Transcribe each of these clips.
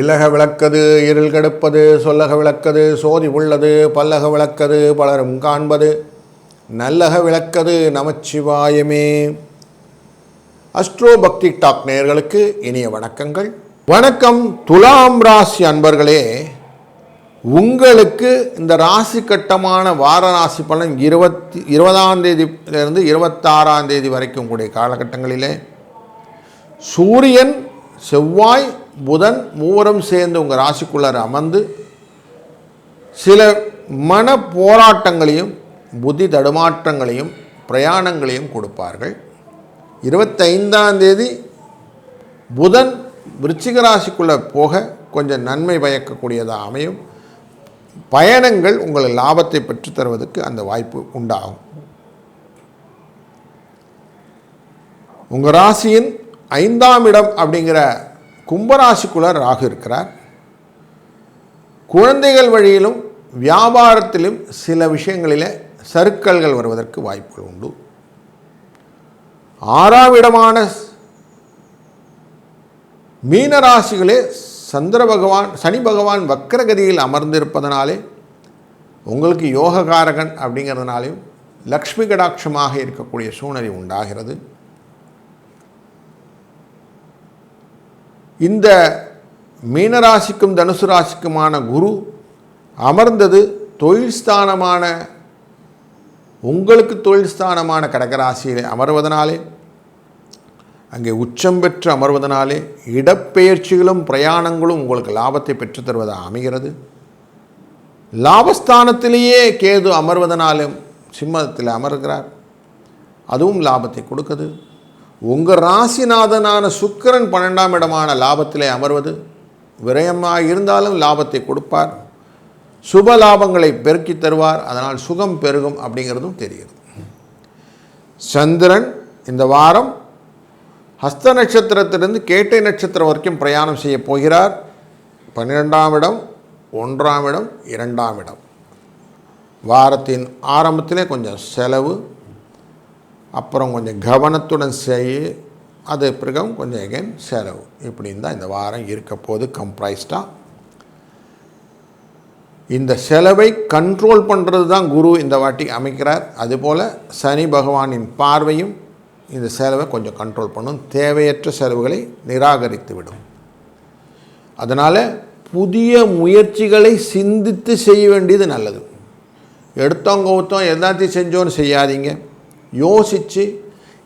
இல்லக விளக்கது இருள் கெடுப்பது, சொல்லக விளக்கது சோதி உள்ளது, பல்லக விளக்கது பலரும் காண்பது, நல்லக விளக்கது நமச்சிவாயமே. அஸ்ட்ரோ பக்தி டாக் நேயர்களுக்கு இனிய வணக்கங்கள். வணக்கம். துலாம் ராசி அன்பர்களே, உங்களுக்கு இந்த ராசி கட்டமான வார ராசி பலன் 20ஆம் தேதியிலிருந்து 26ஆம் தேதி வரைக்கும் கூடிய காலகட்டங்களிலே சூரியன், செவ்வாய், புதன் மூவரும் சேர்ந்து உங்கள் ராசிக்குள்ளார அமர்ந்து சில மன போராட்டங்களையும் புத்தி தடுமாற்றங்களையும் பிரயாணங்களையும் கொடுப்பார்கள். 25ஆம் தேதி புதன் விருச்சிக ராசிக்குள்ளே போக கொஞ்சம் நன்மை பயக்கக்கூடியதாக அமையும். பயணங்கள் உங்கள் லாபத்தை பெற்று தருவதற்கு அந்த வாய்ப்பு உண்டாகும். உங்கள் ராசியின் 5ஆம் இடம் அப்படிங்கிற கும்பராசிக்குள்ள ராகு இருக்கிறார். குழந்தைகள் வழியிலும் வியாபாரத்திலும் சில விஷயங்களிலே சறுக்கல்கள் வருவதற்கு வாய்ப்புகள் உண்டு. 6ஆம் இடமான மீனராசிகளே சனி பகவான் வக்கரகதியில் அமர்ந்திருப்பதனாலே உங்களுக்கு யோககாரகன் அப்படிங்கிறதுனாலையும் லக்ஷ்மி கடாட்சமாக இருக்கக்கூடிய சூழ்நிலை உண்டாகிறது. இந்த மீனராசிக்கும் தனுசு ராசிக்குமான குரு அமர்ந்தது தொழில் ஸ்தானமான உங்களுக்கு தொழில் ஸ்தானமான கடகராசியில் அமர்வதனாலே, அங்கே உச்சம் பெற்று அமர்வதனாலே இடப்பெயர்ச்சிகளும் பிரயாணங்களும் உங்களுக்கு லாபத்தை பெற்றுத்தருவதாக அமைகிறது. லாபஸ்தானத்திலேயே கேது அமர்வதனாலும் சிம்மத்தில் அமர்கிறார், அதுவும் லாபத்தை கொடுக்குது. உங்கள் ராசிநாதனான சுக்கிரன் 12ஆம் இடமான லாபத்திலே அமர்வது விரயமாக இருந்தாலும் லாபத்தை கொடுப்பார், சுப லாபங்களை பெருக்கி தருவார், அதனால் சுகம் பெருகும் அப்படிங்கிறதும் தெரிகிறது. சந்திரன் இந்த வாரம் ஹஸ்த நட்சத்திரத்திலிருந்து கேட்டை நட்சத்திரம் வரைக்கும் பிரயாணம் செய்ய போகிறார். 12ஆம் இடம், 1ஆம் இடம், 2ஆம் இடம். வாரத்தின் ஆரம்பத்திலே கொஞ்சம் செலவு, அப்புறம் கொஞ்சம் கவனத்துடன் செய்ய, அது பிறகு கொஞ்சம் எகைன் செலவு, இப்படின்னு தான் இந்த வாரம் இருக்க போது. கம்ப்ரைஸ்டாக இந்த செலவை கண்ட்ரோல் பண்ணுறது தான் குரு இந்த வாட்டி அமைக்கிறார். அதுபோல் சனி பகவானின் பார்வையும் இந்த செலவை கொஞ்சம் கண்ட்ரோல் பண்ணும், தேவையற்ற செலவுகளை நிராகரித்து விடும். அதனால் புதிய முயற்சிகளை சிந்தித்து செய்ய வேண்டியது நல்லது. எடுத்தோம் கவுத்தோம் எல்லாத்தையும் செஞ்சோன்னு செய்யாதீங்க. யோசித்து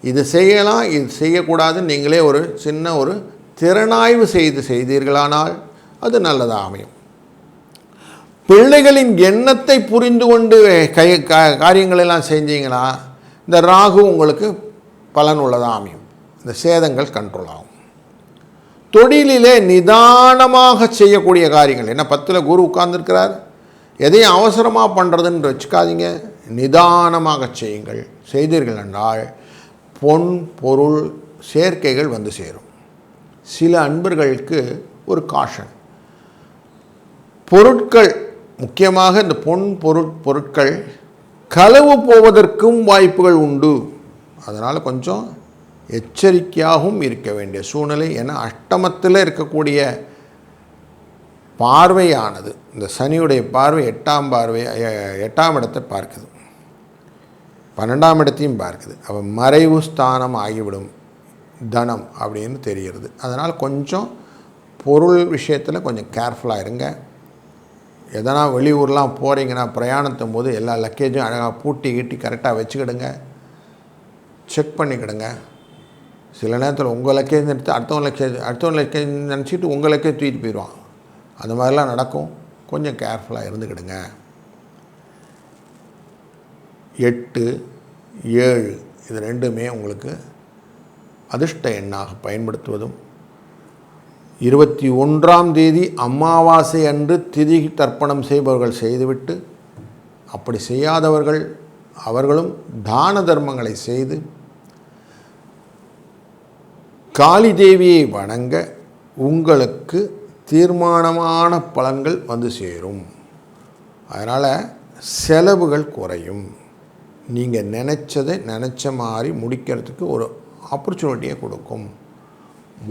இது செய்யலாம், இது செய்யக்கூடாதுன்னு நீங்களே ஒரு சின்ன ஒரு திறனாய்வு செய்தீர்களானால் அது நல்லதாக அமையும். பிள்ளைகளின் எண்ணத்தை புரிந்து கொண்டு காரியங்களெல்லாம் செஞ்சீங்கன்னா இந்த ராகு உங்களுக்கு பலன் உள்ளதாக அமையும். இந்த சேதங்கள் கண்ட்ரோல் ஆகும். தொழிலிலே நிதானமாக செய்யக்கூடிய காரியங்கள், ஏன்னா 10ல் குரு உட்கார்ந்துருக்கிறார், எதையும் அவசரமாக பண்ணுறதுன்னு வச்சுக்காதீங்க, நிதானமாக செய்யுங்கள். செய்தீர்கள் என்றால் பொன் பொருள் சேர்க்கைகள் வந்து சேரும். சில அன்பர்களுக்கு ஒரு காஷன், பொருட்கள் முக்கியமாக இந்த பொன் பொருட்கள் களவு போவதற்கும் வாய்ப்புகள் உண்டு. அதனால் கொஞ்சம் எச்சரிக்கையாகவும் இருக்க வேண்டிய சூழ்நிலை. ஏன்னா அஷ்டமத்தில் இருக்கக்கூடிய பார்வையானது, இந்த சனியுடைய பார்வை 8ஆம் இடத்தை பார்க்குது, 12ஆம் இடத்தையும் பார்க்குது. அப்போ மறைவு ஸ்தானம் ஆகிவிடும் தனம் அப்படின்னு தெரிகிறது. அதனால் கொஞ்சம் பொருள் விஷயத்தில் கொஞ்சம் கேர்ஃபுல்லாக இருங்க. எதனா வெளியூர்லாம் போகிறீங்கன்னா பிரயாணத்தும் போது எல்லா லக்கேஜும் அழகாக பூட்டி கீட்டி கரெக்டாக வச்சுக்கிடுங்க, செக் பண்ணிக்கிடுங்க. சில நேரத்தில் உங்கள் லக்கேஜ் எடுத்து அடுத்தவங்க லக்கேஜ் நினச்சிட்டு உங்கள் லக்கேஜ் தூக்கிட்டு போயிடுவான். அந்த மாதிரிலாம் நடக்கும். கொஞ்சம் கேர்ஃபுல்லாக இருந்துக்கிடுங்க. 8, 7 இது ரெண்டுமே உங்களுக்கு அதிர்ஷ்ட எண்ணாக பயன்படுத்துவதும், 21ஆம் தேதி அமாவாசை அன்று திதி தர்ப்பணம் செய்பவர்கள் செய்துவிட்டு, அப்படி செய்யாதவர்கள் அவர்களும் தான தர்மங்களை செய்து காளி தேவியை வணங்க உங்களுக்கு தீர்மானமான பலன்கள் வந்து சேரும். அதனால் செலவுகள் குறையும். நீங்கள் நினச்ச மாதிரி முடிக்கிறதுக்கு ஒரு ஆப்பர்ச்சுனிட்டியை கொடுக்கும்.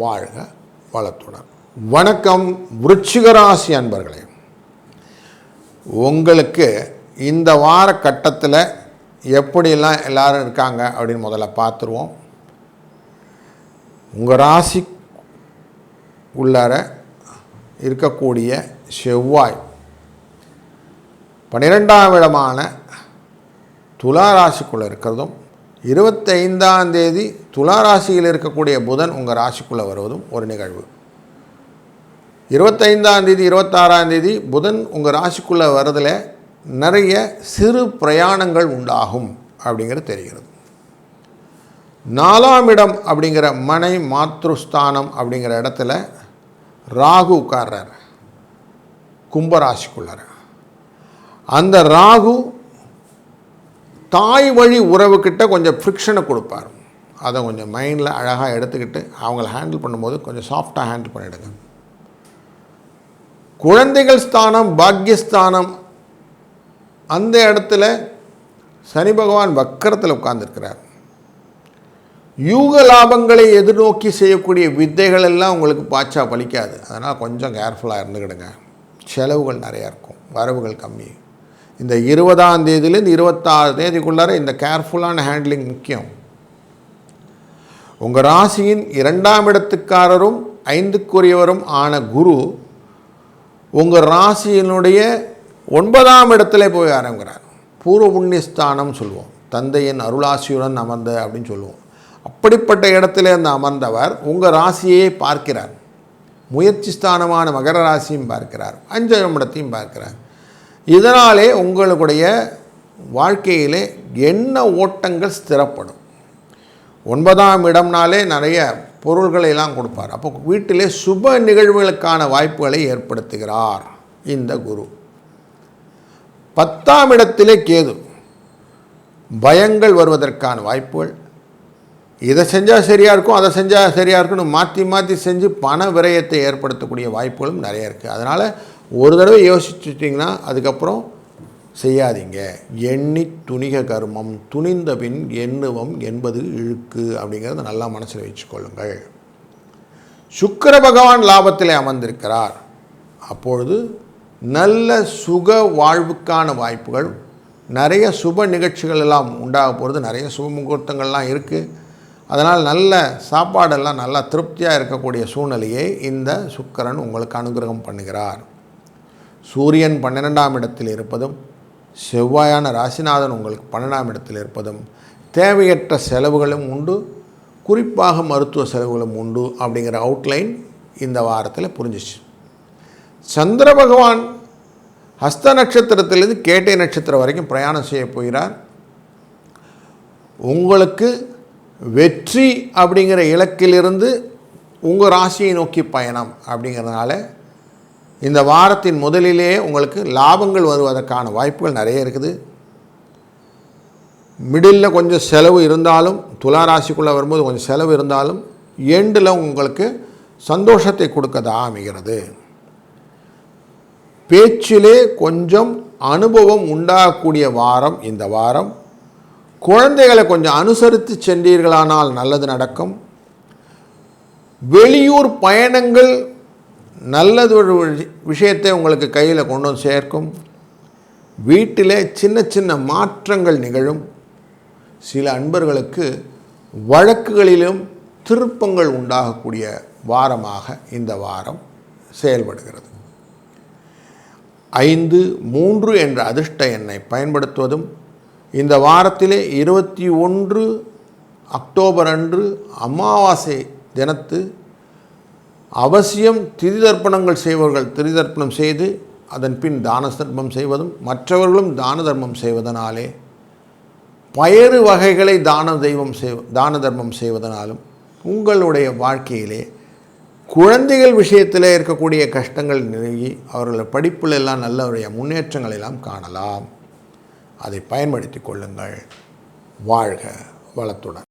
வாழ்க வளத்துடன். வணக்கம் விருச்சிக ராசி அன்பர்களே, உங்களுக்கு இந்த வார கட்டத்தில் எப்படியெல்லாம் எல்லாரும் இருக்காங்க அப்படின்னு முதல்ல பார்த்துருவோம். உங்கள் ராசி உள்ளார இருக்கக்கூடிய செவ்வாய் 12ஆம் இடமான துலா ராசிக்குள்ளே இருக்கிறதும் 25ஆம் தேதி துலா ராசியில் இருக்கக்கூடிய புதன் உங்கள் ராசிக்குள்ளே வருவதும் ஒரு நிகழ்வு. 25ஆம் தேதி 26ஆம் தேதி புதன் உங்கள் ராசிக்குள்ளே வரதில் நிறைய சிறு பிரயாணங்கள் உண்டாகும் அப்படிங்கிறது தெரிகிறது. 4ஆம் இடம் அப்படிங்கிற மனை மாத்ருஸ்தானம் அப்படிங்கிற இடத்துல ராகு உட்கார்றார் கும்பராசிக்குள்ளார. அந்த ராகு தாய் வழி உறவுக்கிட்ட கொஞ்சம் ஃப்ரிக்ஷனை கொடுப்பார். அதை கொஞ்சம் மைண்டில் அழகாக எடுத்துக்கிட்டு அவங்கள ஹேண்டில் பண்ணும்போது கொஞ்சம் சாஃப்டாக ஹேண்டில் பண்ணிவிடுங்க. குழந்தைகள் ஸ்தானம் பாக்யஸ்தானம் அந்த இடத்துல சனி பகவான் வக்கரத்தில் உட்கார்ந்துருக்கிறார். யூக லாபங்களை எதிர்நோக்கி செய்யக்கூடிய வித்தைகள் எல்லாம் உங்களுக்கு பாய்ச்சா பலிக்காது. அதனால் கொஞ்சம் கேர்ஃபுல்லாக இருந்துக்கிடுங்க. செலவுகள் நிறையா இருக்கும், வரவுகள் கம்மி. இந்த 20ஆம் தேதியிலேருந்து 26 தேதிக்குள்ளார இந்த கேர்ஃபுல்லான ஹேண்ட்லிங் முக்கியம். உங்கள் ராசியின் 2ஆம் இடத்துக்காரரும் 5க்குரியவரும் ஆன குரு உங்கள் ராசியினுடைய 9ஆம் இடத்துல போய் ஆரம்பிக்கிறார். பூர்வ புண்ணியஸ்தானம் சொல்லுவோம், தந்தையின் அருளாசியுடன் அமர்ந்த அப்படின்னு சொல்லுவோம். அப்படிப்பட்ட இடத்துல அந்த அமர்ந்தவர் உங்கள் ராசியை பார்க்கிறார். முயற்சி ஸ்தானமான மகர ராசியும் பார்க்கிறார், 5ஆம் இடத்தையும் பார்க்கிறார். இதனாலே உங்களுடைய வாழ்க்கையிலே எண்ண ஓட்டங்கள் ஸ்திரப்படும். 9ஆம் இடம்னாலே நிறைய பொருள்களை எல்லாம் கொடுப்பார். அப்போ வீட்டிலே சுப நிகழ்வுகளுக்கான வாய்ப்புகளை ஏற்படுத்துகிறார் இந்த குரு. 10ஆம் இடத்திலே கேது, பயங்கள் வருவதற்கான வாய்ப்புகள். இதை செஞ்சால் சரியாக இருக்கும், அதை செஞ்சால் சரியாக இருக்குன்னு மாற்றி மாற்றி செஞ்சு பண விரயத்தை ஏற்படுத்தக்கூடிய வாய்ப்புகளும் நிறைய இருக்குது. அதனால் ஒரு தடவை யோசிச்சுட்டிங்கன்னா அதுக்கப்புறம் செய்யாதீங்க. எண்ணி துணிக கர்மம் துணிந்த பின் எண்ணுவம் என்பது இழுக்கு அப்படிங்கிறத நல்லா மனசில் வச்சுக்கொள்ளுங்கள். சுக்கிர பகவான் லாபத்தில் அமர்ந்திருக்கிறார். அப்பொழுது நல்ல சுக வாழ்வுக்கான வாய்ப்புகள், நிறைய சுப நிகழ்ச்சிகள் எல்லாம் உண்டாக போகிறது. நிறைய சுப முகூர்த்தங்கள்லாம் இருக்குது. அதனால் நல்ல சாப்பாடெல்லாம் நல்லா திருப்தியாக இருக்கக்கூடிய சூழ்நிலையை இந்த சுக்கிரன் உங்களுக்கு அனுகிரகம் பண்ணுகிறார். சூரியன் 12ஆம் இடத்தில் இருப்பதும் செவ்வாயான ராசிநாதன் உங்களுக்கு 12ஆம் இடத்தில் இருப்பதும் தேவையற்ற செலவுகளும் உண்டு, குறிப்பாக மருத்துவ செலவுகளும் உண்டு அப்படிங்கிற அவுட்லைன் இந்த வாரத்தில் புரிஞ்சிச்சு. சந்திர பகவான் ஹஸ்த நட்சத்திரத்திலிருந்து கேட்டை நட்சத்திரம் வரைக்கும் பிரயாணம் செய்ய போகிறார். உங்களுக்கு வெற்றி அப்படிங்கிற இலக்கிலிருந்து உங்கள் ராசியை நோக்கி பயணம் அப்படிங்கிறதுனால இந்த வாரத்தின் முதலிலேயே உங்களுக்கு லாபங்கள் வருவதற்கான வாய்ப்புகள் நிறைய இருக்குது. மிடில் கொஞ்சம் செலவு இருந்தாலும், துலா ராசிக்குள்ளே வரும்போது கொஞ்சம் செலவு இருந்தாலும் எண்டில் உங்களுக்கு சந்தோஷத்தை கொடுக்கதா அமைகிறது. பேச்சிலே கொஞ்சம் அனுபவம் உண்டாகக்கூடிய வாரம் இந்த வாரம். குழந்தைகளை கொஞ்சம் அனுசரித்து சென்றீர்களானால் நல்லது நடக்கும். வெளியூர் பயணங்கள் நல்லது ஒரு விஷயத்தை உங்களுக்கு கையில் கொண்டு வந்து சேர்க்கும். வீட்டிலே சின்ன சின்ன மாற்றங்கள் நிகழும். சில அன்பர்களுக்கு வழக்குகளிலும் திருப்பங்கள் உண்டாகக்கூடிய வாரமாக இந்த வாரம் செயல்படுகிறது. 5, 3 என்ற அதிர்ஷ்ட எண்ணை பயன்படுத்துவதும், இந்த வாரத்திலே 21 அக்டோபர் அன்று அமாவாசை தினத்து அவசியம் திதி தர்ப்பணங்கள் செய்வர்கள் திதி தர்ப்பணம் செய்து அதன் பின் தான தர்மம் செய்வதும், மற்றவர்களும் தான தர்மம் செய்வதனாலே, பயறு வகைகளை தான தர்மம் செய்வதனாலும் உங்களுடைய வாழ்க்கையிலே குழந்தைகள் விஷயத்தில் இருக்கக்கூடிய கஷ்டங்கள் நீங்கி அவர்கள் படிப்பில் எல்லாம் நல்ல முன்னேற்றங்கள் எல்லாம் காணலாம். அதை பயன்படுத்தி கொள்ளுங்கள். வாழ்க வளத்துடன்.